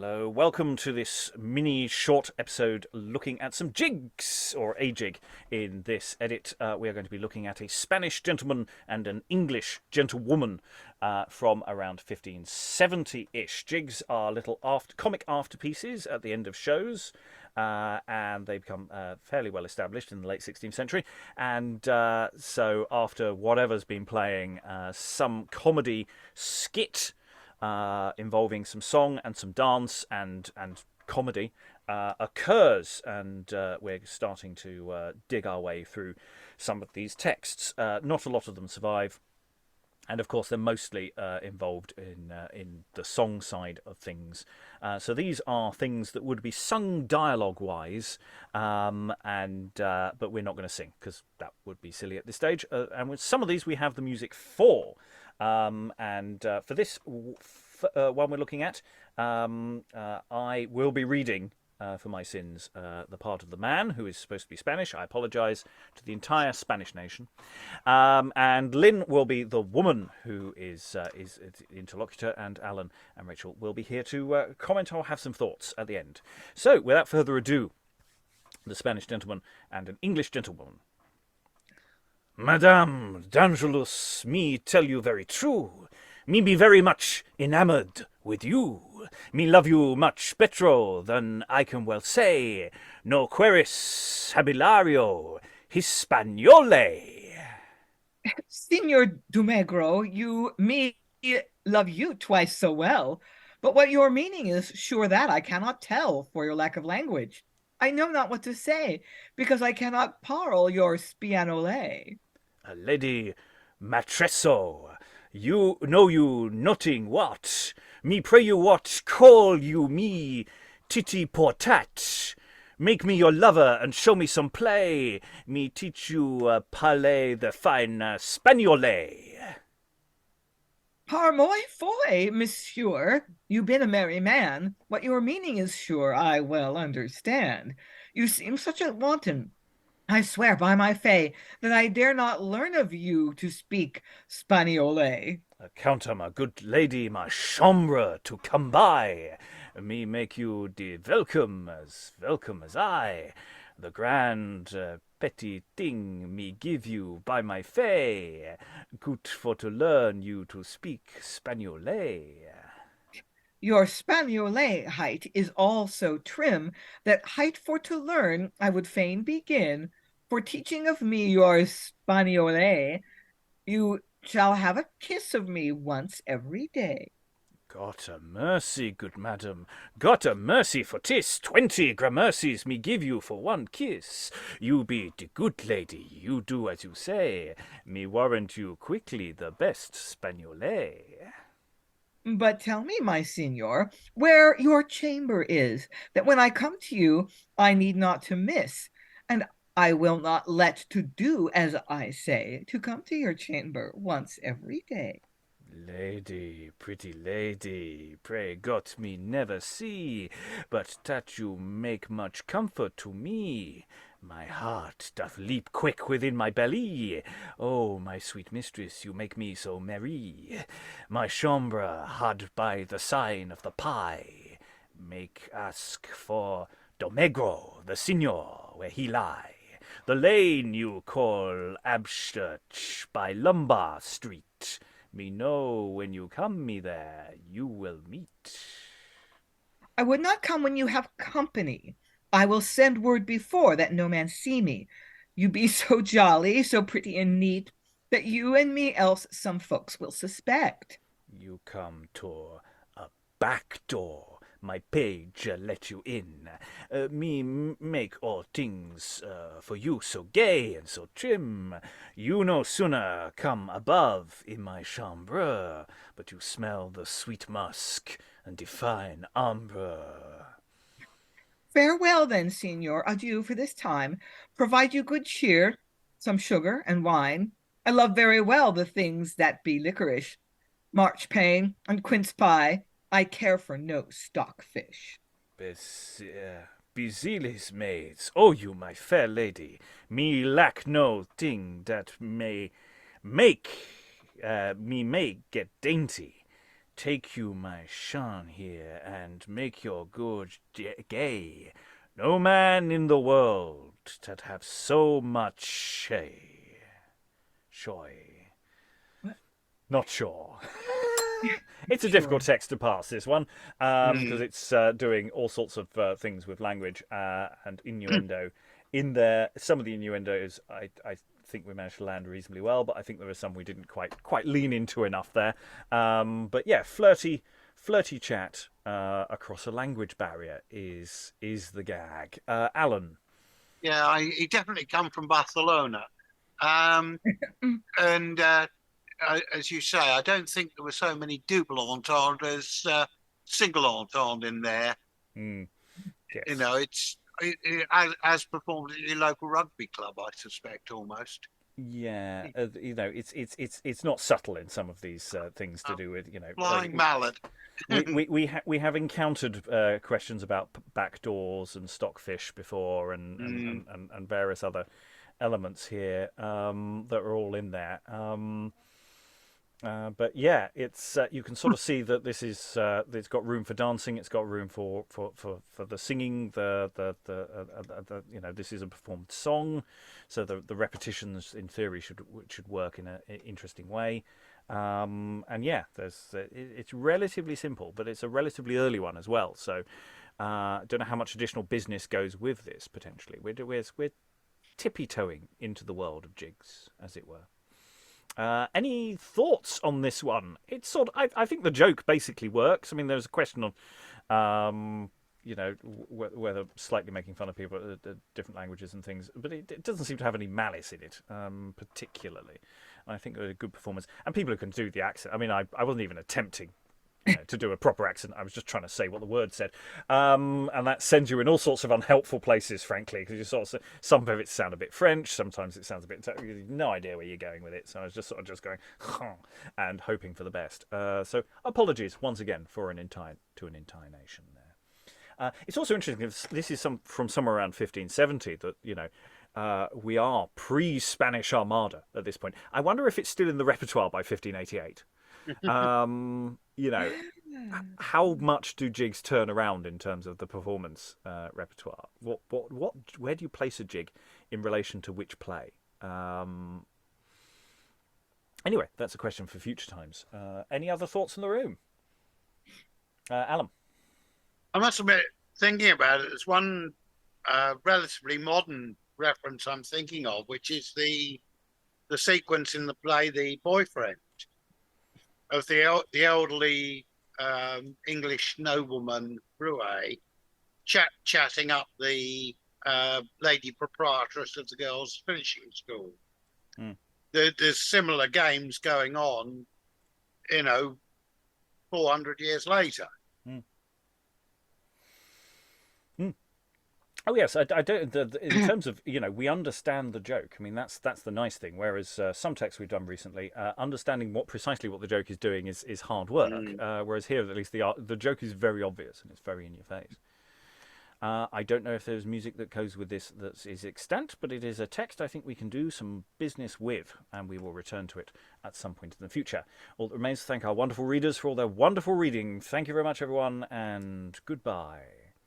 Hello, welcome to this mini short episode looking at some jigs, or a jig. In this edit, we are going to be looking at a Spanish gentleman and an English gentlewoman from around 1570-ish. Jigs are little comic afterpieces at the end of shows, and they become fairly well established in the late 16th century. And so after whatever's been playing, some comedy skit involving some song and some dance and comedy occurs, and we're starting to dig our way through some of these texts. Not a lot of them survive, and of course they're mostly involved in the song side of things. So these are things that would be sung dialogue-wise, but we're not going to sing because that would be silly at this stage. And with some of these we have the music for. For this one we're looking at, I will be reading, for my sins, the part of the man who is supposed to be Spanish. I apologise to the entire Spanish nation. And Lynn will be the woman who is the interlocutor, and Alan and Rachel will be here to comment or have some thoughts at the end. So, without further ado, the Spanish gentleman and an English gentlewoman. Madame d'Angelus, me tell you very true. Me be very much enamored with you. Me love you much better than I can well say. No queris habilario Hispaniole. Signor Dumegro, me love you twice so well. But what your meaning is, sure that I cannot tell for your lack of language. I know not what to say, because I cannot parle your spianole. Lady Matresso, you know you nothing what. Me pray you what, call you me titty portat. Make me your lover and show me some play. Me teach you parler the fine Spaniole. Par moi foy, monsieur, you been a merry man. What your meaning is, sure I well understand. You seem such a wanton. I swear by my fay that I dare not learn of you to speak Spaniole. Count my good lady, my chambre to come by. Me make you de welcome as I. The grand petty thing me give you by my fay. Good for to learn you to speak Spaniole. Your Spaniole height is all so trim that height for to learn I would fain begin. For teaching of me your Spaniole, you shall have a kiss of me once every day. Got a mercy, good madam, got a mercy for 'tis 20 gramercies me give you for one kiss. You be the good lady, you do as you say, me warrant you quickly the best Spaniole. But tell me, my signor, where your chamber is, that when I come to you, I need not to miss, and I will not let to do as I say, to come to your chamber once every day. Lady, pretty lady, pray God me never see, but that you make much comfort to me. My heart doth leap quick within my belly. Oh, my sweet mistress, you make me so merry. My chambre hard by the sign of the pie. Make ask for Domegro, the signor, where he lie. The lane you call Abchurch by Lombard Street. Me know when you come me there, you will meet. I would not come when you have company. I will send word before that no man see me. You be so jolly, so pretty and neat, that you and me else some folks will suspect. You come to a back door. My page let you in. Me make all things for you so gay and so trim. You no sooner come above in my chambre, but you smell the sweet musk and the fine ambre. Farewell then, signor, adieu for this time. Provide you good cheer, some sugar and wine. I love very well the things that be liquorish. Marchpane and quince pie. I care for no stockfish. Bezilis maids, oh you my fair lady, me lack no thing that may make me may get dainty. take you my son here and make your good gay. No man in the world that have so much joy. Not sure. It's a difficult text to pass, this one, because it's doing all sorts of things with language and innuendo in there. Some of the innuendos I think we managed to land reasonably well, but I think there were some we didn't quite lean into enough there. But yeah, flirty chat across a language barrier is the gag. Alan. Yeah, he definitely come from Barcelona. And as you say, I don't think there were so many double entendres as single entendre in there. Yes. You know, it's as performed at your local rugby club, I suspect, almost. Yeah, you know, it's not subtle in some of these things to do with, you know, flying mallet. we have encountered questions about backdoors and stockfish before, and various other elements here that are all in there. But yeah, it's you can sort of see that this is it's got room for dancing. It's got room for the singing. The you know, this is a performed song, so the repetitions in theory should work in an interesting way. And yeah, it's relatively simple, but it's a relatively early one as well. So don't know how much additional business goes with this potentially. We're tippy-toeing into the world of jigs, as it were. Any thoughts on this one? It's sort of, I think the joke basically works. I mean, there's a question on, you know, whether slightly making fun of people at different languages and things, but it doesn't seem to have any malice in it, particularly. I think they're a good performance, and people who can do the accent. I mean, I wasn't even attempting to do a proper accent. I was just trying to say what the word said, and that sends you in all sorts of unhelpful places, frankly, because you sort of some of it sound a bit French, sometimes it sounds a bit. You have no idea where you're going with it. So I was just sort of just going and hoping for the best. So apologies once again for an entire nation there. It's also interesting. This is from somewhere around 1570 that, you know, we are pre-Spanish Armada at this point. I wonder if it's still in the repertoire by 1588. You know, how much do jigs turn around in terms of the performance repertoire? Where do you place a jig in relation to which play? Anyway, that's a question for future times. Any other thoughts in the room? Alan? I must admit, thinking about it, there's one relatively modern reference I'm thinking of, which is the sequence in the play The Boyfriend, of the elderly English nobleman Rouet chatting up the lady proprietress of the girls' finishing school. There's similar games going on, you know, 400 years later. Oh yes, I don't. In terms of, you know, we understand the joke. I mean, that's the nice thing. Whereas some texts we've done recently, understanding precisely what the joke is doing is hard work. Whereas here, at least, the joke is very obvious and it's very in your face. I don't know if there's music that goes with this that is extant, but it is a text I think we can do some business with, and we will return to it at some point in the future. All that remains to thank our wonderful readers for all their wonderful reading. Thank you very much, everyone, and goodbye.